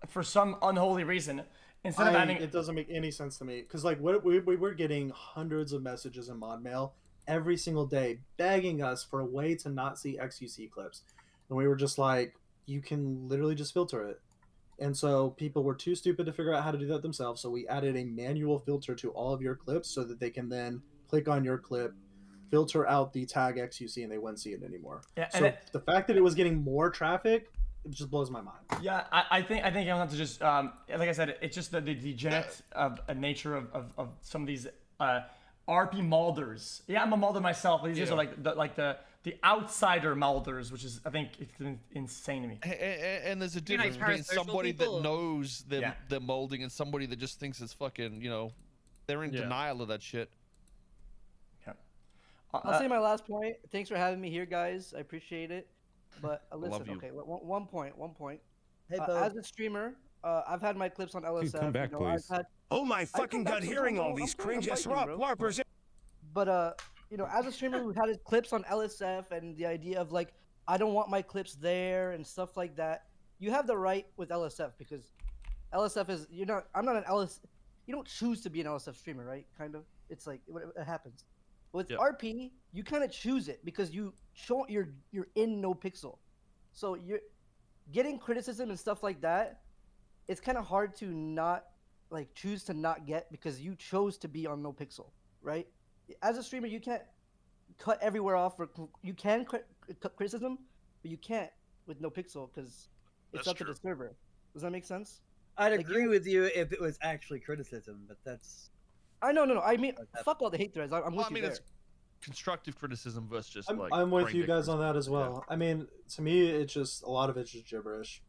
for some unholy reason. Instead of having, it doesn't make any sense to me, because like we were getting hundreds of messages in mod mail every single day begging us for a way to not see XQC clips, and we were just like, you can literally just filter it. And so people were too stupid to figure out how to do that themselves. So we added a manual filter to all of your clips so that they can then click on your clip, filter out the tag XQC, and they wouldn't see it anymore. Yeah, so the fact that it was getting more traffic, it just blows my mind. Yeah, I think I'm going to just, like I said, it's just the degenerate nature of some of these RP molders. Yeah, I'm a molder myself. But these are like the the outsider molders, which is I think it's insane to me. And there's a difference between somebody that knows they're molding and somebody that just thinks it's fucking, you know, they're in denial of that shit. I'll say my last point. Thanks for having me here, guys. I appreciate it. But listen, love you. okay, one point. Hey, as a streamer, I've had my clips on LSF. Dude, come back, please. Oh my fucking god, hearing all these cringe-ass LARPers. But you know, as a streamer who had his clips on LSF and the idea of like, I don't want my clips there and stuff like that. You have the right with LSF because LSF is I'm not an LS. You don't choose to be an LSF streamer, right? Kind of. It's like it happens. With RP, you kind of choose it because you're in NoPixel, so you're getting criticism and stuff like that. It's kind of hard to not like choose to not get because you chose to be on NoPixel, right? As a streamer, you can't cut everywhere off. You can cut criticism, but you can't with NoPixel because it's up to the server. Does that make sense? I'd agree with you if it was actually criticism, but that's. No. I mean, fuck all the hate threads. I'm with you there. It's constructive criticism versus just I'm with you guys on that as well. I mean, to me, it's just a lot of it's just gibberish.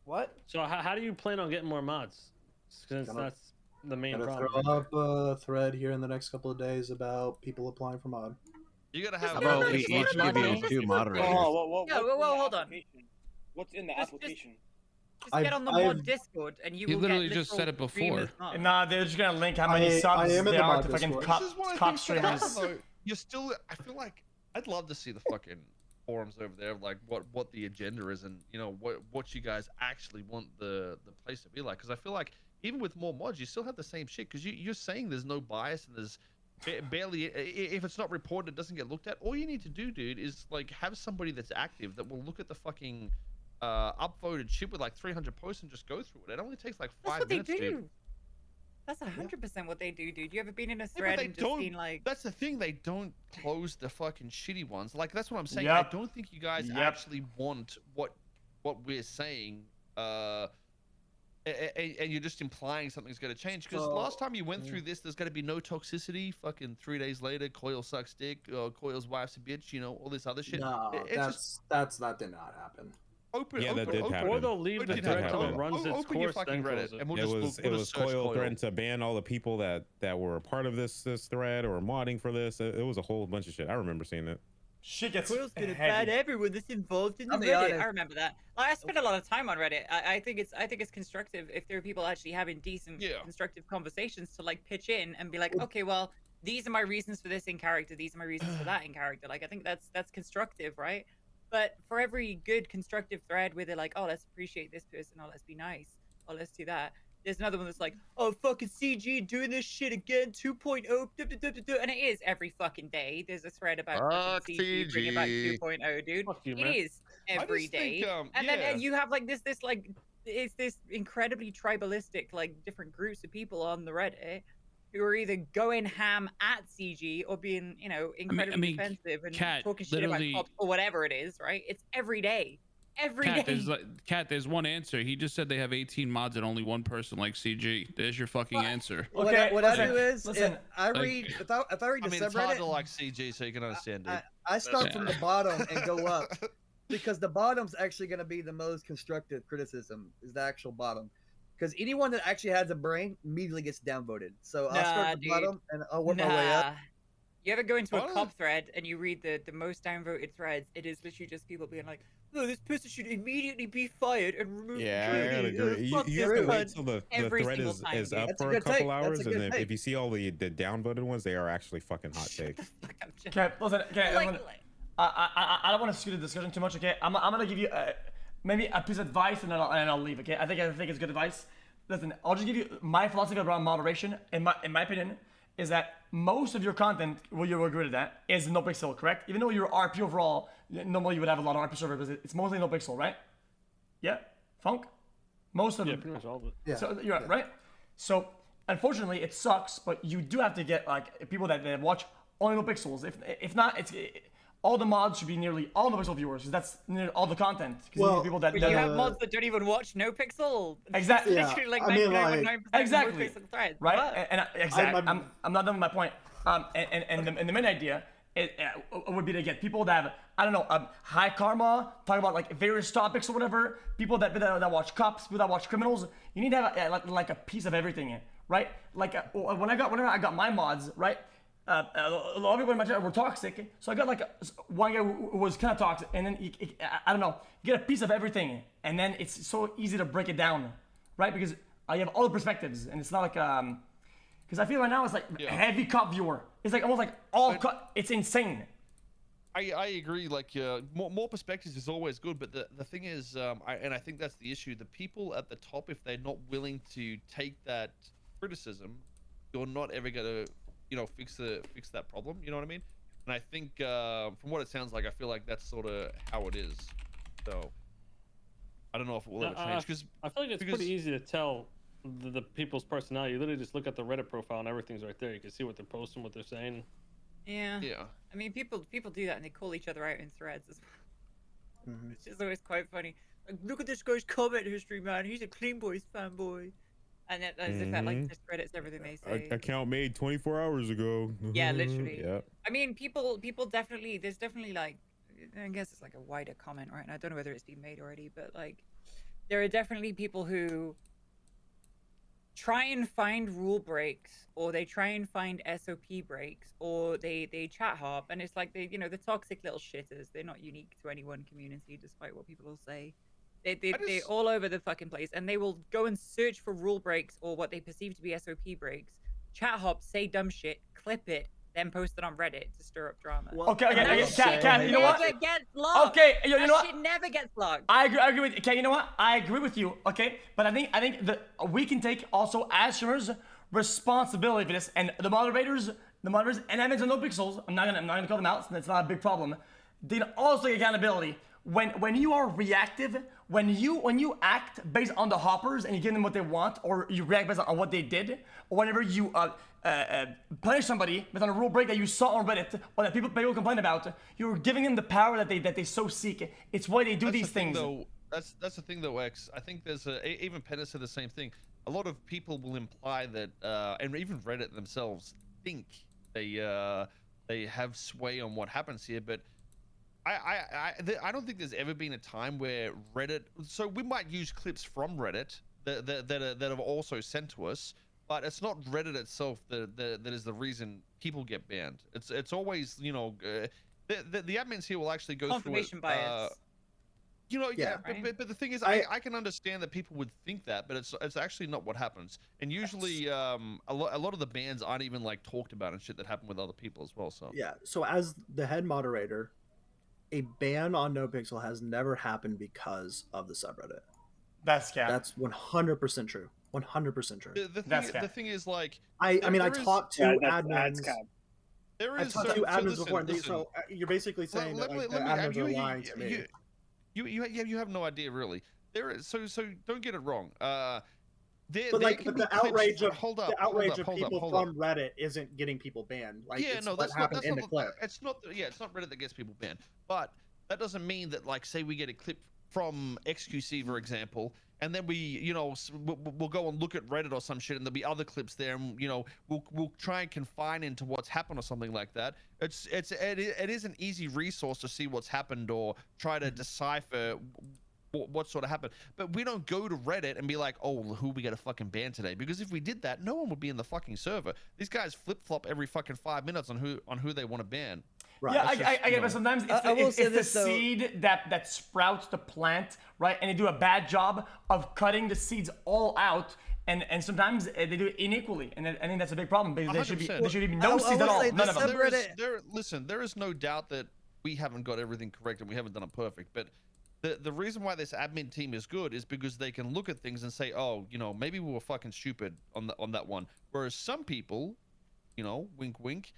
What? So how do you plan on getting more mods? Since that's the main problem. Throw up a thread here in the next couple of days about people applying for mod. You gotta have. How about we each give you 2 moderators? Hold on. What's in the application? Just get on the mod Discord and you will literally get just said it before. Nah, they're just gonna link how many subs there are to fucking cop streamers. You're still. I feel like I'd love to see the fucking forums over there, like what the agenda is, and you know what you guys actually want the place to be like. Because I feel like even with more mods, you still have the same shit. Because you're saying there's no bias and there's barely, if it's not reported, it doesn't get looked at. All you need to do, dude, is like have somebody that's active that will look at the fucking upvoted shit with like 300 posts and just go through it. It only takes like 5 minutes. That's what they do. Dude. That's 100% what they do, dude. You ever been in a thread and just seen like? That's the thing. They don't close the fucking shitty ones. Like that's what I'm saying. Yep. I don't think you guys actually want what we're saying. And you're just implying something's going to change. Because last time you went through this, there's going to be no toxicity. Fucking 3 days later, Koil sucks dick. Koil's wife's a bitch. You know all this other shit. No, that did not happen. That did happen. Or they'll leave the thread till it runs its course, then close it. And we'll it was Koil threatening to ban all the people that were a part of this thread or modding for this. It was a whole bunch of shit. I remember seeing it. Shit gets Koil's gonna ban everyone that's involved in the Reddit. I remember that. I spent a lot of time on Reddit. I think it's constructive if there are people actually having decent, constructive conversations to like pitch in and be like, okay, well, these are my reasons for this in character. These are my reasons for that in character. Like I think that's constructive, right? But for every good constructive thread where they're like, oh, let's appreciate this person, oh, let's be nice, oh, let's do that. There's another one that's like, oh, fucking CG doing this shit again, 2.0, and it is every fucking day. There's a thread about CG bringing back 2.0, dude. It is every day. And then you have like this like, it's this incredibly tribalistic, like different groups of people on the Reddit who are either going ham at CG or being, you know, incredibly defensive and talking shit about cops or whatever it is, right? It's every day. Every day. There's one answer. He just said they have 18 mods and only one person likes CG. There's your fucking answer. Okay, what I do is, I read, if I read the subreddit. It's hard to like CG, so you can understand, dude. I start from the bottom and go up. Because the bottom's actually going to be the most constructive criticism, is the actual bottom. Because anyone that actually has a brain immediately gets downvoted. So I'll start at the bottom and I'll work my way up. You ever go into a cop thread and you read the most downvoted threads? It is literally just people being like, "Oh, this person should immediately be fired and removed." Yeah, I agree. You have to wait till the thread is up for a couple hours, and then if you see all the downvoted ones, they are actually fucking hot takes. Okay, listen. Okay, I don't want to scoot the discussion too much. Okay, I'm gonna give you maybe a piece of advice and then I'll leave. Okay, I think it's good advice. Listen, I'll just give you my philosophy around moderation. In my opinion, is that most of your content, well, you're good at that, is NoPixel, correct? Even though you're RP overall, normally you would have a lot of RP servers, but it's mostly NoPixel, right? Yeah, Funk. Most of them. Pretty much all of it. Yeah. So you're right. So unfortunately, it sucks, but you do have to get like people that watch only NoPixels. If not, it's. All the mods should be nearly all NoPixel viewers, because that's nearly all the content. Well, people that you have mods that don't even watch NoPixel. Exactly. Literally like 99.9% exactly. NoPixel threads. Right? And exactly. I'm not done with my point. And the main idea would be to get people that have, I don't know, high karma, talk about like various topics or whatever. People that watch cops, people that watch criminals. You need to have like a piece of everything, right? Like when I got my mods, right? A lot of people in my chat were toxic, so I got like one guy who was kind of toxic, and then I don't know, you get a piece of everything, and then it's so easy to break it down, right? Because you have all the perspectives, and it's not like because I feel right now it's like a heavy cop viewer. It's like almost like all cut. It's insane. I agree. Like more perspectives is always good, but the thing is, I think that's the issue. The people at the top, if they're not willing to take that criticism, you're not ever gonna, fix that problem. You know what I mean? And I think from what it sounds like, I feel like that's sort of how it is. So I don't know if it will ever change, because I feel like it's pretty easy to tell the people's personality. You literally just look at the Reddit profile and everything's right there. You can see what they're posting, what they're saying. Yeah. I mean, people do that and they call each other out in threads as well. It's just always quite funny. Like, look at this guy's comment history, man. He's a Cleanboys fanboy. And as if that like discredits everything they say. Account made 24 hours ago. Yeah, literally. Yeah. I mean, people definitely, there's definitely like, I guess it's like a wider comment, right? And I don't know whether it's been made already, but like, there are definitely people who try and find rule breaks, or they try and find SOP breaks, or they chat hop, and it's like they, the toxic little shitters. They're not unique to any one community, despite what people will say. They're all over the fucking place, and they will go and search for rule breaks or what they perceive to be SOP breaks, chat hop, say dumb shit, clip it, then post it on Reddit to stir up drama. Okay, you know what? Never gets logged. Okay, you know what? Shit never gets logged. I agree with you. Okay, you know what? I agree with you. Okay, but I think that we can take also as streamers responsibility for this, and the moderators and admins and NoPixels. I'm not gonna call them out, since it's not a big problem. They also take accountability. When you are reactive, when you act based on the hoppers and you give them what they want, or you react based on what they did, or whenever you punish somebody based on a rule break that you saw on Reddit or that people complain about, you're giving them the power that they so seek. It's why they do these things. That's the thing though, X. I think there's even Penta said the same thing. A lot of people will imply that, and even Reddit themselves think they have sway on what happens here, but I don't think there's ever been a time where Reddit. So we might use clips from Reddit that have also sent to us, but it's not Reddit itself that is the reason people get banned. It's always the admins here will actually go confirmation through it, bias. Right? But the thing is, I can understand that people would think that, but it's actually not what happens. And usually, a lot of the bans aren't even like talked about and shit that happen with other people as well. So yeah. So as the head moderator, a ban on NoPixel has never happened because of the subreddit. That's scam. That's 100% true. 100% true. The thing is, like, I talked to admins. There is I've talked to admins before. So you're basically saying that like, the admins are lying to me. You have no idea, really. There is so don't get it wrong. But the outrage of people from Reddit isn't getting people banned. Like, yeah, no, that's happened in the clip. It's not Reddit that gets people banned, but that doesn't mean that, like, say we get a clip from XQC, for example, and then we'll go and look at Reddit or some shit, and there'll be other clips there, and we'll try and confine into what's happened or something like that. It is an easy resource to see what's happened or try to decipher what sort of happened, but we don't go to Reddit and be like, oh, who we got to fucking ban today? Because if we did that, no one would be in the fucking server. These guys flip-flop every fucking 5 minutes on who they want to ban. Right. Yeah, I get it, but sometimes it's the seed that sprouts the plant, right? And they do a bad job of cutting the seeds all out, and sometimes they do it inequally, and I think that's a big problem, because there should be no seeds at all. None of them. Listen, there is no doubt that we haven't got everything correct and we haven't done it perfect, but the reason why this admin team is good is because they can look at things and say, oh, maybe we were fucking stupid on that one. Whereas some people, wink wink,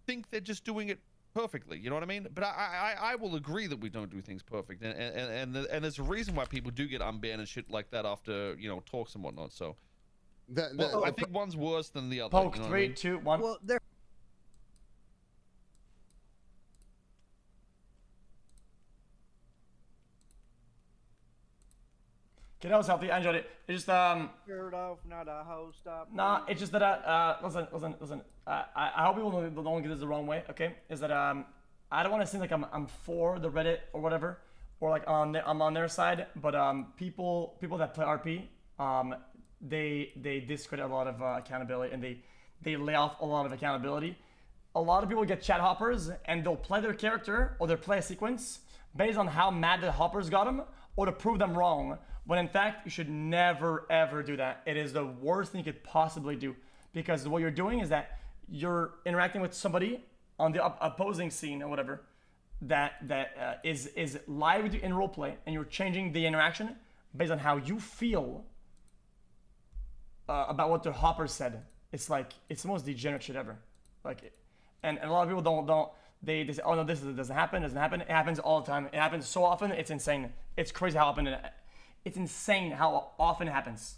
think they're just doing it perfectly. You know what I mean? But I will agree that we don't do things perfect, and there's a reason why people do get unbanned and shit like that after talks and whatnot. So I think one's worse than the other. Poke, 3, 2, 1. Well, there. Okay, that was healthy. I enjoyed it. It's just Shirt off, not a hoe, stop. Nah, it's just that listen. I hope people don't get this the wrong way. Okay, is that I don't want to seem like I'm for the Reddit or whatever, or like I'm on their side. But people that play RP, they discredit a lot of accountability, and they lay off a lot of accountability. A lot of people get chat hoppers and they'll play their character or they'll play a sequence based on how mad the hoppers got them or to prove them wrong. When in fact, you should never ever do that. It is the worst thing you could possibly do, because what you're doing is that you're interacting with somebody on the opposing scene or whatever that is live with you in roleplay, and you're changing the interaction based on how you feel about what the hopper said. It's like, it's the most degenerate shit ever. Like, and a lot of people they say, oh no, this doesn't happen. It happens all the time. It happens so often, it's insane. It's crazy how often it's insane how often it happens.